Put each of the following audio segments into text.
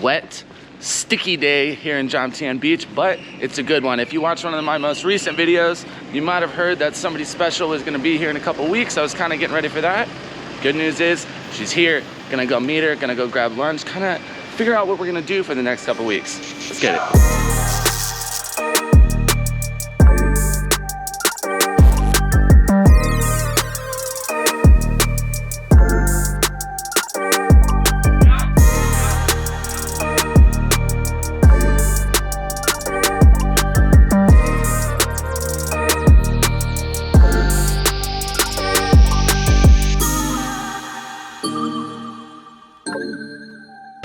wet, sticky day here in Jomtien Beach, but it's a good one. If you watched one of my most recent videos, you might have heard that somebody special is gonna be here in a couple weeks. I was kind of getting ready for that. Good news is she's here. Gonna go meet her, gonna go grab lunch, kind of figure out what we're gonna do for the next couple weeks. Let's get it.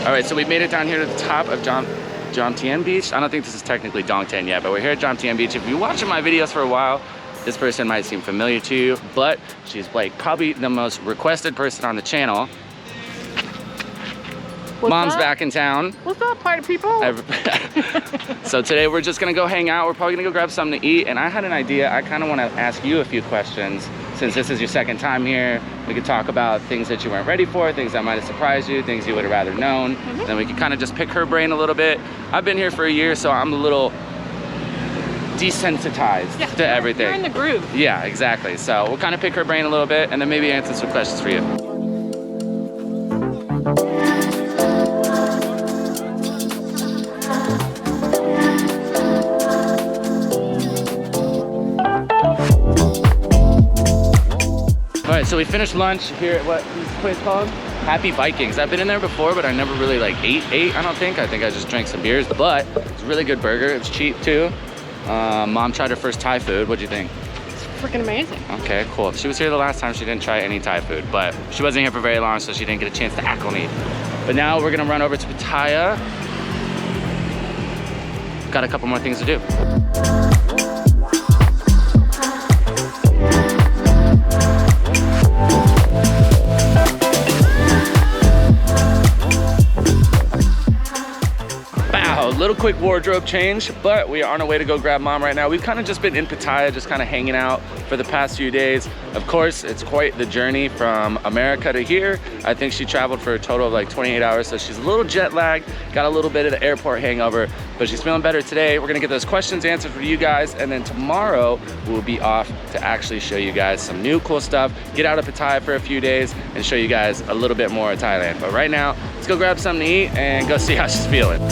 All right, so we made it down here to the top of Jomtien Beach. I don't think this is technically Dongtan yet, but we're here at Jomtien Beach. If you're watching my videos for a while, this person might seem familiar to you, but she's like probably the most requested person on the channel. What's Mom's up? back in town. What's up, party people? So today we're just gonna go hang out. We're probably gonna go grab something to eat. And I had an idea. I kind of want to ask you a few questions. Since this is your second time here, we could talk about things that you weren't ready for, things that might have surprised you, things you would have rather known. Then we could kind of just pick her brain a little bit. I've been here for a year, so I'm a little desensitized to everything. You're in the groove. Yeah, exactly. So we'll kind of pick her brain a little bit and then maybe answer some questions for you. So we finished lunch here at what this place called? Happy Vikings. I've been in there before, but I never really like ate, I don't think. I think I just drank some beers, but it's a really good burger. It's cheap too. Mom tried her first Thai food. What'd you think? It's freaking amazing. Okay, cool. She was here the last time. She didn't try any Thai food, but she wasn't here for very long, so she didn't get a chance to acclimate. But now we're gonna run over to Pattaya. Got a couple more things to do. Little quick wardrobe change, but we are on our way to go grab Mom right now. We've kind of just been in Pattaya, just kind of hanging out for the past few days. Of course, it's quite the journey from America to here. I think she traveled for a total of like 28 hours, so she's a little jet lagged, got a little bit of the airport hangover, but she's feeling better today. We're gonna get those questions answered for you guys, and then tomorrow we'll be off to actually show you guys some new cool stuff, get out of Pattaya for a few days, and show you guys a little bit more of Thailand. But right now, let's go grab something to eat and go see how she's feeling.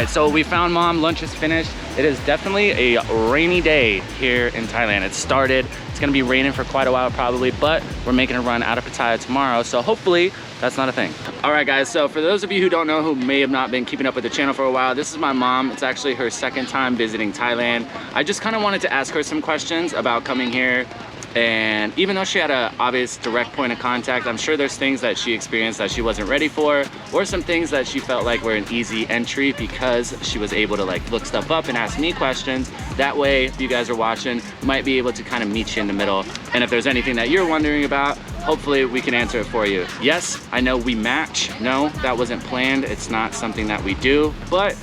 So we found Mom, lunch is finished. It is definitely a rainy day here in Thailand. It started, it's gonna be raining for quite a while probably, but we're making a run out of Pattaya tomorrow, so hopefully that's not a thing. All right guys, so for those of you who don't know, who may have not been keeping up with the channel for a while, this is my mom. It's actually her second time visiting Thailand. I just kind of wanted to ask her some questions about coming here. And even though she had an obvious direct point of contact, I'm sure there's things that she experienced that she wasn't ready for, or some things that she felt like were an easy entry because she was able to like look stuff up and ask me questions. That way, if you guys are watching, might be able to kind of meet you in the middle. And if there's anything that you're wondering about, hopefully we can answer it for you. Yes, I know we match. No, that wasn't planned. It's not something that we do, but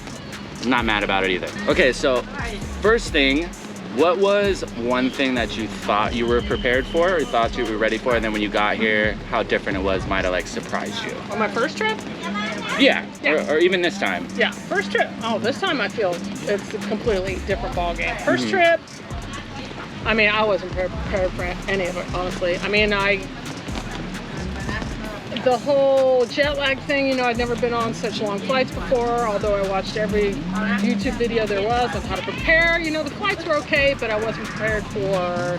I'm not mad about it either. Okay, so first thing, what was one thing that you thought you were prepared for or thought you were ready for, and then when you got here, how different it was might have like surprised you? On my first trip? Yeah. Or even this time. Yeah, first trip. Oh, this time I feel it's a completely different ball game. First trip, I mean, I wasn't prepared for any of it, honestly. I mean, the whole jet lag thing, you know, I'd never been on such long flights before, although I watched every YouTube video there was on how to prepare. You know, the flights were okay, but I wasn't prepared for,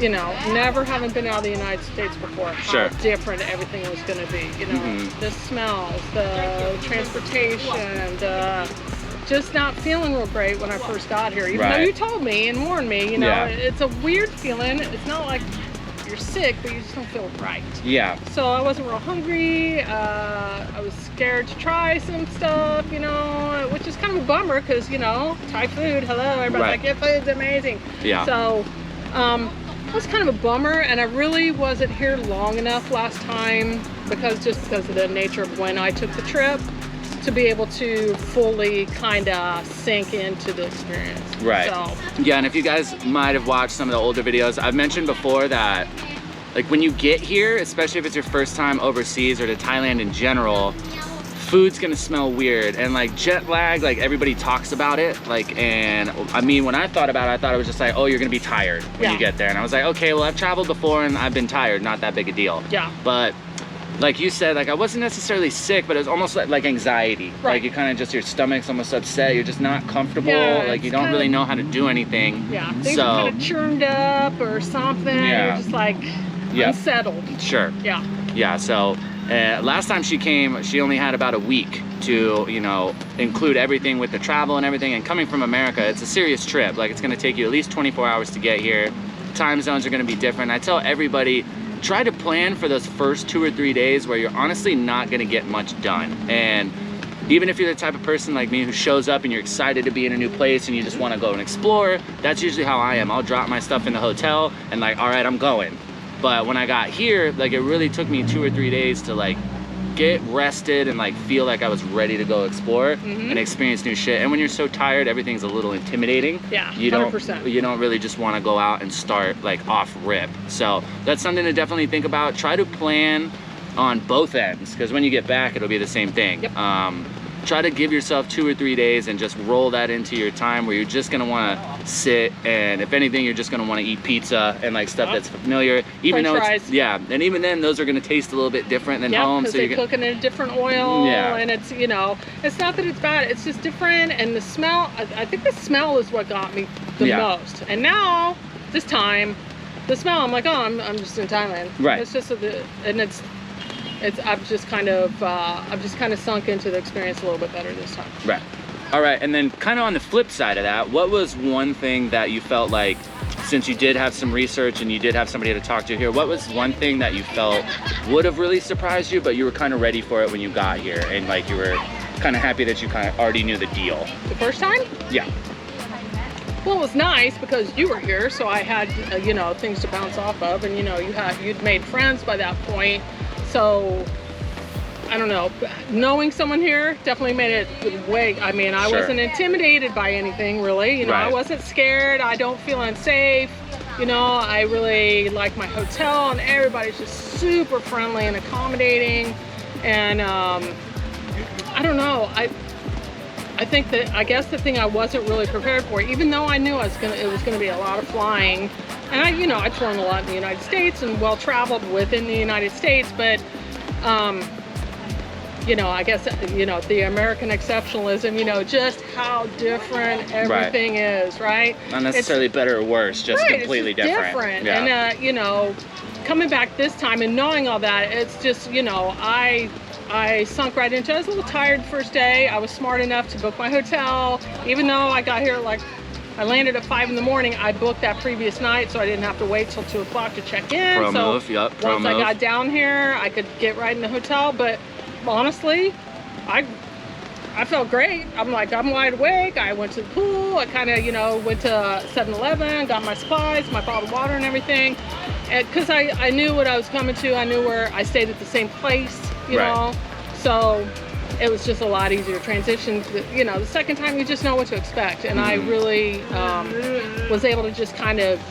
you know, never having been out of the United States before, how different everything was going to be. You know, the smells, the transportation, just not feeling real great when I first got here. Even though Right. you told me and warned me, you know, it's a weird feeling. It's not like you're sick, but you just don't feel right. Yeah. So I wasn't real hungry. I was scared to try some stuff, you know, which is kind of a bummer because, you know, Thai food, hello, everybody's like, your food's amazing. Yeah. So it was kind of a bummer, and I really wasn't here long enough last time because of the nature of when I took the trip to be able to fully kind of sink into the experience. Right. So, yeah, and if you guys might have watched some of the older videos, I've mentioned before that like when you get here, especially if it's your first time overseas or to Thailand in general, food's gonna smell weird. And like jet lag, like everybody talks about it. Like, and I mean, when I thought about it, I thought it was just like, oh, you're gonna be tired when you get there. And I was like, okay, well, I've traveled before and I've been tired, not that big a deal. Yeah. But like you said, like I wasn't necessarily sick, but it was almost like anxiety. Right. Like you kind of just, your stomach's almost upset. You're just not comfortable. Yeah, like you don't really know how to do anything. Yeah, things are kind of churned up or something. Yeah. You're just like unsettled. Sure. Yeah. Yeah, so last time she came, she only had about a week to, you know, include everything with the travel and everything. And coming from America, it's a serious trip. Like it's gonna take you at least 24 hours to get here. Time zones are gonna be different. I tell everybody, try to plan for those first 2 or 3 days where you're honestly not gonna get much done. And even if you're the type of person like me who shows up and you're excited to be in a new place and you just wanna go and explore, that's usually how I am. I'll drop my stuff in the hotel and like, all right, I'm going. But when I got here, like it really took me 2 or 3 days to like get rested and like feel like I was ready to go explore and experience new shit. And when you're so tired, everything's a little intimidating. Yeah, you 100%. You don't really just want to go out and start like off rip. So that's something to definitely think about. Try to plan on both ends, because when you get back, it'll be the same thing. Yep. Try to give yourself 2 or 3 days and just roll that into your time where you're just gonna want to sit, and if anything, you're just gonna want to eat pizza and like stuff that's familiar. Even though it's, and even then, those are gonna taste a little bit different than home. Because they're cooking in a different oil. Yeah. And it's, you know, it's not that it's bad. It's just different, and the smell. I think the smell is what got me the most. And now, this time, the smell, I'm like, oh, I'm just in Thailand. Right. It's just I've just kind of sunk into the experience a little bit better this time. Right. All right, and then kind of on the flip side of that, what was one thing that you felt like, since you did have some research and you did have somebody to talk to here, what was one thing that you felt would have really surprised you, but you were kind of ready for it when you got here, and like you were kind of happy that you kind of already knew the deal? The first time? Yeah. Well, it was nice because you were here, so I had, you know, things to bounce off of, and you know, you'd made friends by that point. So, I don't know, knowing someone here definitely made it way, I mean, I wasn't intimidated by anything really, you know, I wasn't scared, I don't feel unsafe, you know, I really like my hotel, and everybody's just super friendly and accommodating, and I don't know, I think that, I guess the thing I wasn't really prepared for, even though I knew it was gonna be a lot of flying. And I've flown a lot in the United States and well-traveled within the United States, but, you know, I guess, you know, the American exceptionalism, you know, just how different everything is, right? Not necessarily better or worse, just completely it's just different. Yeah. And, you know, coming back this time and knowing all that, it's just, you know, I sunk right into it. I was a little tired the first day. I was smart enough to book my hotel, even though I got here like, I landed at 5 in the morning. I booked that previous night, so I didn't have to wait till 2 o'clock to check in. Once I got down here, I could get right in the hotel. But honestly, I felt great. I'm like, I'm wide awake. I went to the pool. I kind of, you know, went to 7-Eleven, got my supplies, my bottled water and everything. Because I knew what I was coming to. I knew where I stayed at the same place, you know. So it was just a lot easier to transition. You know, the second time you just know what to expect. And I really was able to just kind of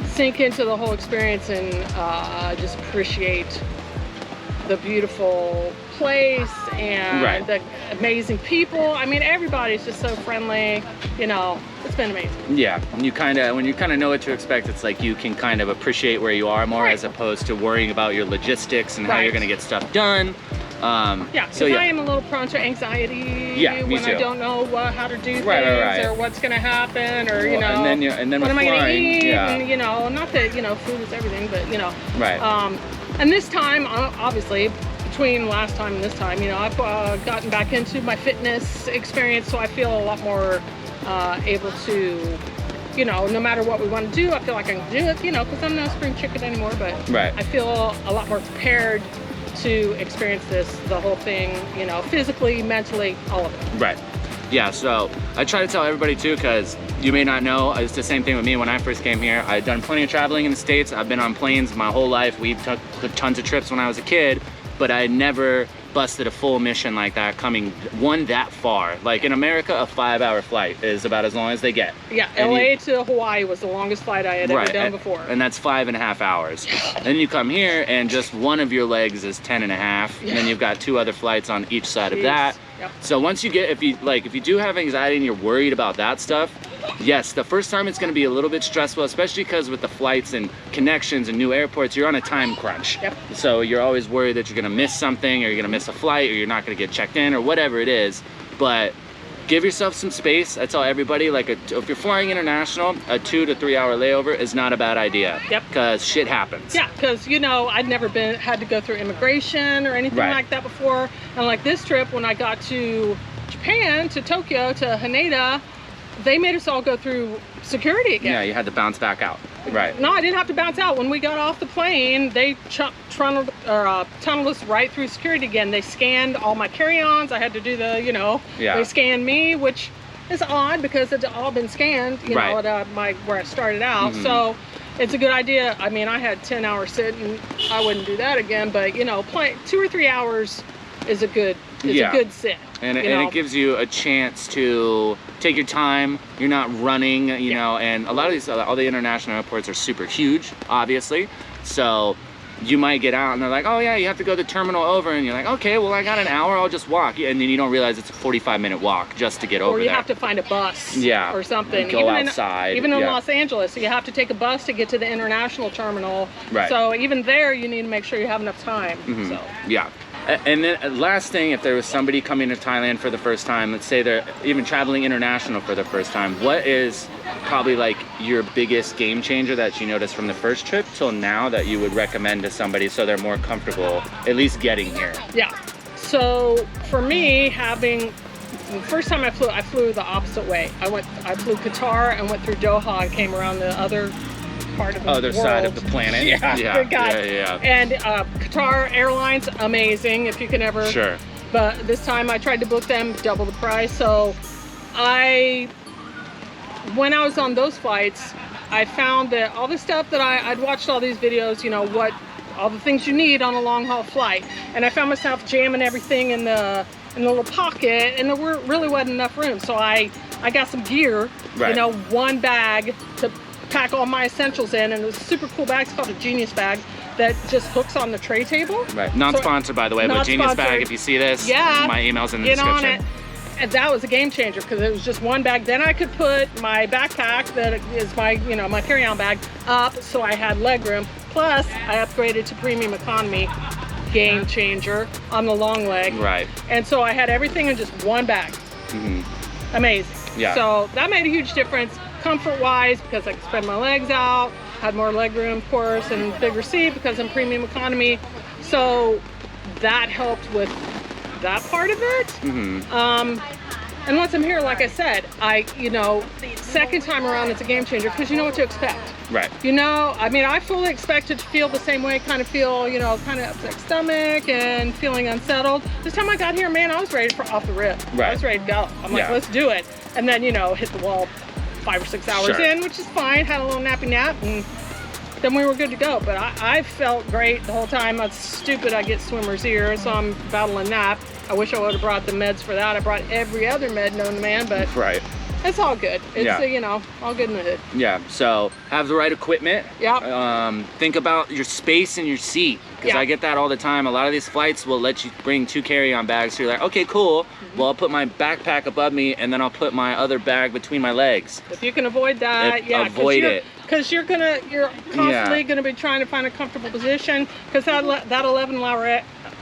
sink into the whole experience and just appreciate the beautiful place and the amazing people. I mean, everybody's just so friendly, you know, it's been amazing. Yeah, when you kind of know what to expect, it's like you can kind of appreciate where you are more as opposed to worrying about your logistics and how you're going to get stuff done. So I am a little prone to anxiety when I don't know how to do things or what's going to happen, or you know, and then what am I going to eat? Yeah. And, you know, not that, you know, food is everything, but you know. And this time, obviously, between last time and this time. You know, I've gotten back into my fitness experience, so I feel a lot more able to, you know, no matter what we want to do, I feel like I can do it, you know, because I'm no spring chicken anymore, but I feel a lot more prepared to experience the whole thing, you know, physically, mentally, all of it. Right. Yeah, so I try to tell everybody too, because you may not know, it's the same thing with me when I first came here. I've done plenty of traveling in the States. I've been on planes my whole life. We took tons of trips when I was a kid, but I never busted a full mission like that coming that far. Like in America, a 5-hour flight is about as long as they get. Yeah, LA to Hawaii was the longest flight I had ever done before. And that's 5.5 hours. Then you come here and just one of your legs is 10.5, and then you've got 2 other flights on each side of that. Yep. So once you get, if you do have anxiety and you're worried about that stuff, yes, the first time it's going to be a little bit stressful, especially because with the flights and connections and new airports, you're on a time crunch. Yep. So you're always worried that you're going to miss something, or you're going to miss a flight, or you're not going to get checked in, or whatever it is. But give yourself some space. I tell everybody, like, if you're flying international, a 2 to 3 hour layover is not a bad idea. Yep. Because shit happens. Yeah, because, you know, I'd never had to go through immigration or anything like that before. And like this trip, when I got to Japan, to Tokyo, to Haneda, they made us all go through security again. Yeah, you had to bounce back out. Right. No, I didn't have to bounce out. When we got off the plane, they tunneled us right through security again. They scanned all my carry-ons. I had to do the, you know, they scanned me, which is odd because it's all been scanned, you know, at where I started out. So it's a good idea. I mean, I had 10-hour sit, and I wouldn't do that again, but, you know, 2 or 3 hours is a good sit. And it gives you a chance to take your time. You're not running, you know, and a lot of these, all the international airports are super huge, obviously. So you might get out and they're like, oh yeah, you have to go the terminal over. And you're like, okay, well, I got an hour, I'll just walk. And then you don't realize it's a 45-minute walk just to get over there. Or you have to find a bus or something. Go outside. Even in Los Angeles, so you have to take a bus to get to the international terminal. Right. So even there, you need to make sure you have enough time. So. Yeah. And then last thing, if there was somebody coming to Thailand for the first time, let's say they're even traveling international for the first time, what is probably like your biggest game changer that you noticed from the first trip till now that you would recommend to somebody so they're more comfortable at least getting here? Yeah. So for me, the first time I flew the opposite way. I flew Qatar and went through Doha and came around the other part of the other side of the planet. Yeah. And Qatar Airlines, amazing if you can ever. Sure. But this time I tried to book them double the price. So when I was on those flights, I found that all the stuff that I'd watched all these videos, you know, all the things you need on a long haul flight, and I found myself jamming everything in the little pocket, and there really wasn't enough room. So I got some gear, you know, one bag to pack all my essentials in, and it was a super cool bag. It's called a Genius bag that just hooks on the tray table. Right. Non-sponsored, by the way, but Genius bag, if you see this, my email's in the description. Get on it. And that was a game changer because it was just one bag. Then I could put my backpack that is my, you know, my carry-on bag up, so I had leg room. Plus, I upgraded to premium economy, game changer on the long leg. Right. And so I had everything in just one bag. Amazing. Yeah. So that made a huge difference. Comfort-wise, because I could spread my legs out, had more leg room, of course, and bigger seat because I'm premium economy. So that helped with that part of it. And once I'm here, like I said, you know, second time around, it's a game changer because you know what to expect. Right. You know, I mean, I fully expected to feel the same way, kind of feel, you know, kind of upset stomach and feeling unsettled. This time I got here, man, I was ready off the rip. Right. I was ready to go. I'm like, let's do it. And then, you know, hit the wall 5 or 6 hours in, which is fine. Had a little nappy nap, and then we were good to go. But I felt great the whole time. It's stupid I get swimmer's ear, so I'm battling that. I wish I would have brought the meds for that. I brought every other med known to man, but it's all good. It's, you know, all good in the hood. Yeah, so have the right equipment. Yep. Think about your space in your seat, because I get that all the time. A lot of these flights will let you bring 2 carry-on bags, so you're like, okay, cool. Well, I'll put my backpack above me, and then I'll put my other bag between my legs. If you can avoid that, avoid it. Because you're constantly gonna be trying to find a comfortable position, because that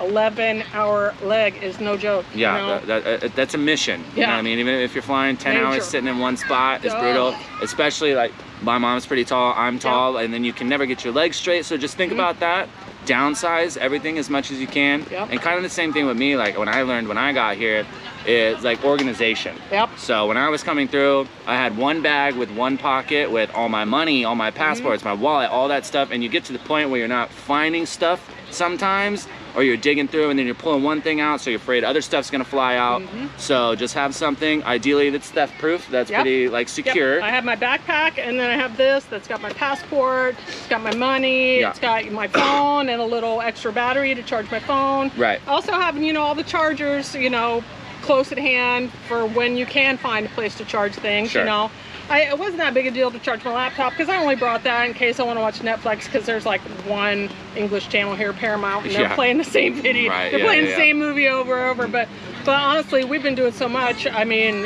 11-hour leg is no joke. Yeah, you know? That's a mission. Yeah. You know what I mean? Even if you're flying 10 hours sitting in one spot, it's brutal. Especially like my mom's pretty tall, I'm tall, and then you can never get your legs straight. So just think about that. downsize everything as much as you can. Yep. And kind of the same thing with me, like when I learned when I got here, is like organization. Yep. So when I was coming through, I had one bag with one pocket with all my money, all my passports, my wallet, all that stuff. And you get to the point where you're not finding stuff sometimes, or you're digging through and then you're pulling one thing out, so you're afraid other stuff's gonna fly out. So just have something, ideally that's theft proof, that's pretty like secure. I have my backpack, and then I have this that's got my passport, it's got my money, it's got my phone and a little extra battery to charge my phone. Right. Also having, you know, all the chargers, you know, close at hand for when you can find a place to charge things. Sure. You know, it wasn't that big a deal to charge my laptop, because I only brought that in case I want to watch Netflix, because there's like one English channel here, Paramount, and they're playing the same video. Right, they're playing the same movie over and over. But honestly, we've been doing so much. I mean,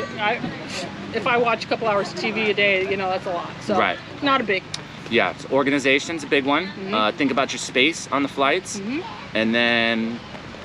if I watch a couple hours of TV a day, you know, that's a lot. So not a big. Yeah, so organization's a big one. Think about your space on the flights. And then,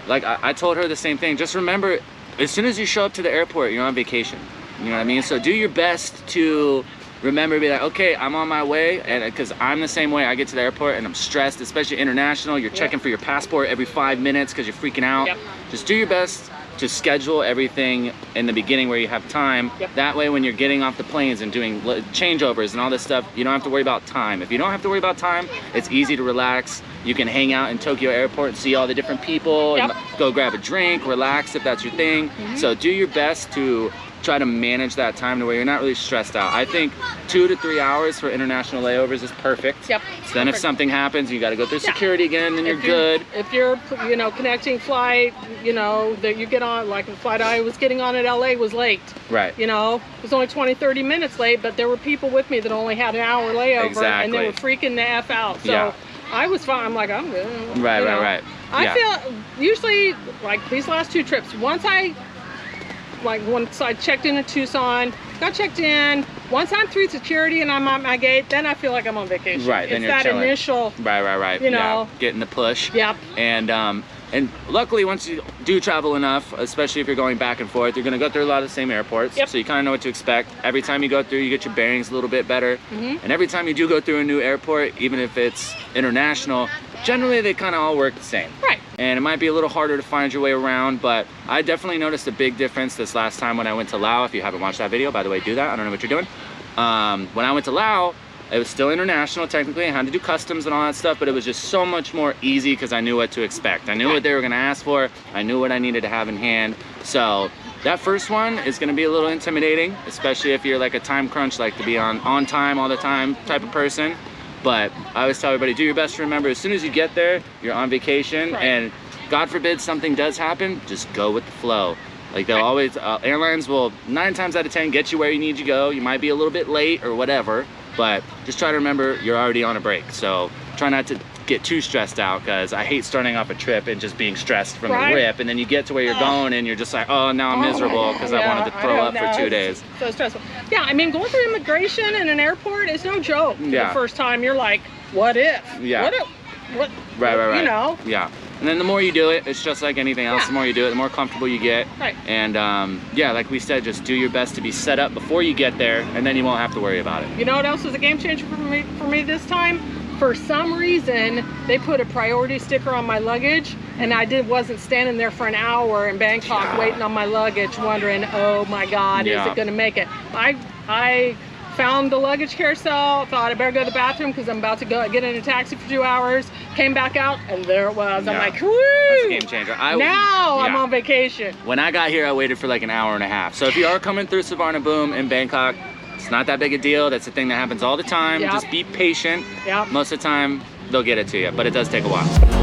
like I told her the same thing. Just remember, as soon as you show up to the airport, you're on vacation. You know what I mean? So do your best to remember to be like, okay, I'm on my way. And because I'm the same way, I get to the airport and I'm stressed, especially international. You're checking for your passport every 5 minutes because you're freaking out. Just do your best to schedule everything in the beginning where you have time. That way, when you're getting off the planes and doing changeovers and all this stuff, you don't have to worry about time. If you don't have to worry about time, it's easy to relax. You can hang out in Tokyo airport and see all the different people and go grab a drink, relax if that's your thing. So do your best to try to manage that time to where you're not really stressed out. I think 2 to 3 hours for international layovers is perfect. So then if something happens, you got to go through security again, then you're good. If you're, you know, connecting flight, you know, that you get on, like the flight I was getting on at LA was late. Right. You know, it was only 20, 30 minutes late, but there were people with me that only had an hour layover, and they were freaking the F out. So I was fine. I'm like, I'm good. Right. I feel usually like these last 2 trips, once I checked in Tucson, got checked in, once I'm through security and I'm at my gate, then I feel like I'm on vacation. Right, then it's you're that chilling. initial, right. You know, getting the push. And luckily, once you do travel enough, especially if you're going back and forth, you're going to go through a lot of the same airports. So you kind of know what to expect. Every time you go through, you get your bearings a little bit better. And every time you do go through a new airport, even if it's international, generally they kind of all work the same. And it might be a little harder to find your way around, but I definitely noticed a big difference this last time when I went to Laos. If you haven't watched that video, by the way, do that. I don't know what you're doing. When I went to Laos, it was still international technically. I had to do customs and all that stuff, but it was just so much more easy because I knew what to expect. I knew what they were gonna ask for. I knew what I needed to have in hand. So that first one is gonna be a little intimidating, especially if you're like a time crunch, like to be on time all the time type of person. But I always tell everybody, do your best to remember, as soon as you get there, you're on vacation, and God forbid something does happen, just go with the flow. Like they'll always, airlines will 9 times out of 10 get you where you need to go. You might be a little bit late or whatever, but just try to remember you're already on a break. So try not to get too stressed out, because I hate starting off a trip and just being stressed from the rip, and then you get to where you're going and you're just like, oh, now I'm miserable because I wanted to throw up for 2 days. So stressful. Yeah, I mean, going through immigration in an airport is no joke. The first time you're like, what if? What? Right. You know? And then the more you do it, it's just like anything else. The more you do it, the more comfortable you get. And like we said, just do your best to be set up before you get there, and then you won't have to worry about it. You know what else was a game changer for me this time? For some reason, they put a priority sticker on my luggage, and I wasn't standing there for an hour in Bangkok waiting on my luggage, wondering, oh my God, is it gonna make it? I found the luggage carousel, thought I better go to the bathroom because I'm about to go get in a taxi for 2 hours, came back out, and there it was. I'm like, woo! That's a game changer. Now I'm on vacation. When I got here, I waited for like an hour and a half. So if you are coming through Suvarnabhumi in Bangkok, it's not that big a deal. That's a thing that happens all the time. Just be patient. Most of the time, they'll get it to you, but it does take a while.